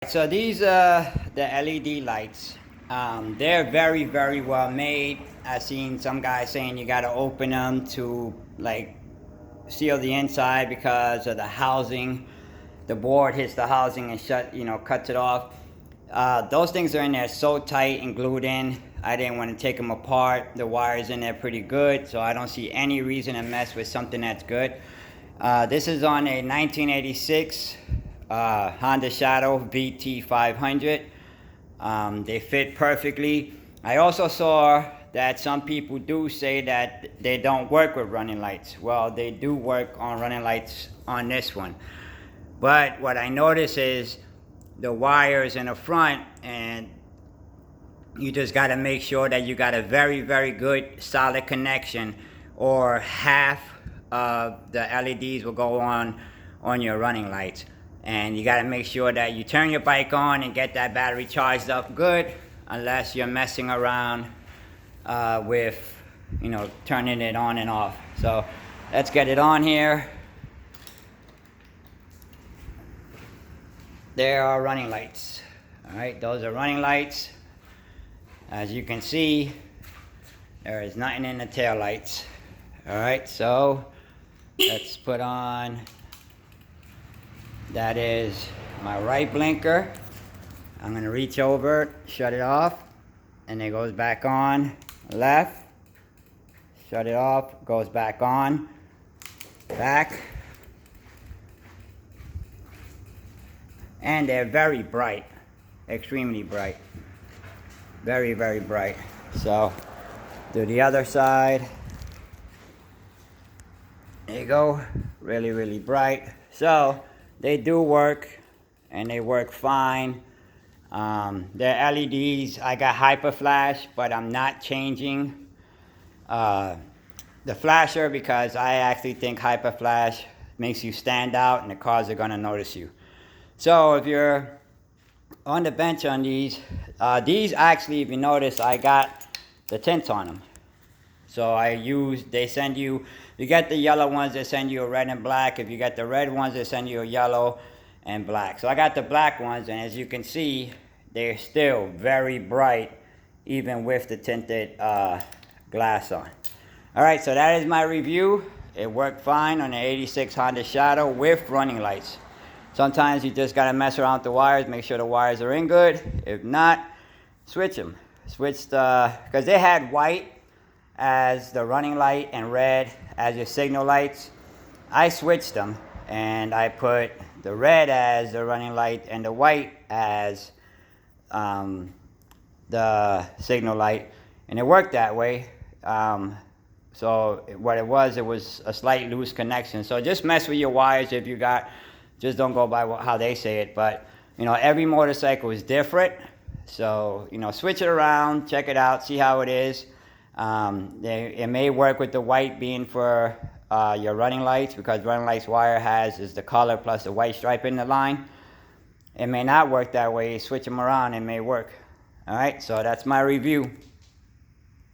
So these are the LED lights. They're very well made. I've seen some guys saying you got to open them to like seal the inside because of the housing. The board hits the housing and cuts it off. Those things are in there so tight and glued in. I didn't want to take them apart. The wires in there pretty good, so I don't see any reason to mess with something that's good. This is on a 1986 Honda Shadow vt500. They fit perfectly. I also saw that some people do say that they don't work with running lights. Well, they do work on running lights on this one. But what I notice is the wires in the front, and you just got to make sure that you got a very good solid connection, or half of the LEDs will go on your running lights. And you got to make sure that you turn your bike on and get that battery charged up good, unless you're messing around with turning it on and off. So let's get it on here. There are running lights. All right, those are running lights. As you can see, there is nothing in the tail lights. All right, so let's put on, that is my right blinker. I'm gonna reach over, shut it off, and it goes back on. Left, shut it off, goes back on. Back. And they're very bright, extremely bright. Very bright. So, do the other side. There you go, really bright. So, they do work, and they work fine. They're LEDs. I got hyper flash, but I'm not changing the flasher because I actually think hyper flash makes you stand out and the cars are gonna notice you. So if you're on the bench on these actually, if you notice, I got the tints on them. So they send you, you get the yellow ones, they send you a red and black. If you get the red ones, they send you a yellow and black. So I got the black ones, and as you can see, they're still very bright, even with the tinted glass on. All right, so that is my review. It worked fine on the 86 Honda Shadow with running lights. Sometimes you just gotta mess around with the wires, make sure the wires are in good. If not, switch them. Because they had white as the running light and red as your signal lights. I switched them, and I put the red as the running light and the white as the signal light, and it worked that way. So what it was a slight loose connection. So just mess with your wires if you got. Just don't go by how they say it. But every motorcycle is different. So switch it around, check it out, see how it is. It may work with the white being for your running lights, because running lights wire is the color plus the white stripe in the line. It may not work that way. Switch them around, it may work. All right, so that's my review.